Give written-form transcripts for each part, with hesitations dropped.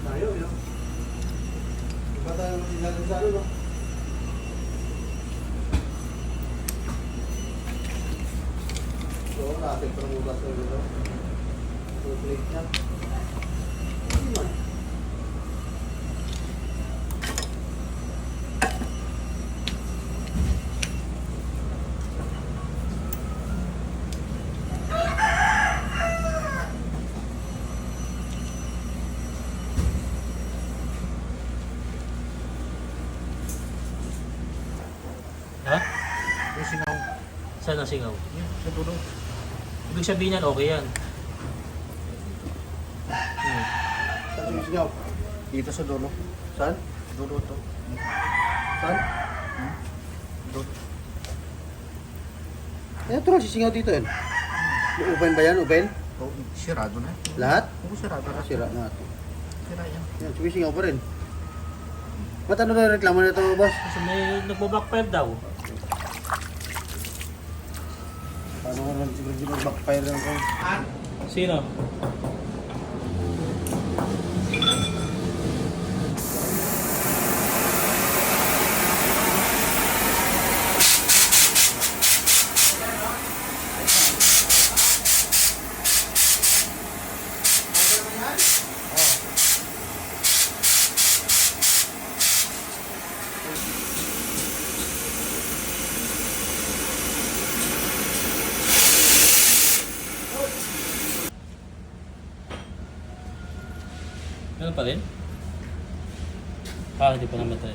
Tayo, yun. Iba tayo natin sa ano, no? So, natin parang ulas ko dito. So, plate niya. Ano man? Ha? Yung singaw. Saan ang singaw? Yun, sa dulo. Ibig sabihin yan, okay yan. Saan yung singaw? Dito sa dulo. Saan? Dulo to. Saan? Dulo. Eh, ito lang sisingaw dito yun. Open ba yan? Open? Oh, sirado na. Lahat? Oo, sirado na. Sira na ito. Sira yan. Yan, sumisingaw pa rin. Ba't ano ba yung reklamo nito, boss? Kasi may nagbo-backfire daw. Paano ka naman siguro backfire lang ko? Sino? Ganun pa rin? Ah, hindi pa namatay.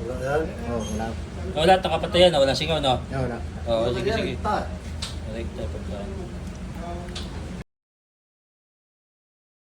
Wala yan? Oo, wala. Wala, nakapatay yan. Wala singaw, no? Wala. Oo, sige, Yan, sige. ta. Correct, dapat lang.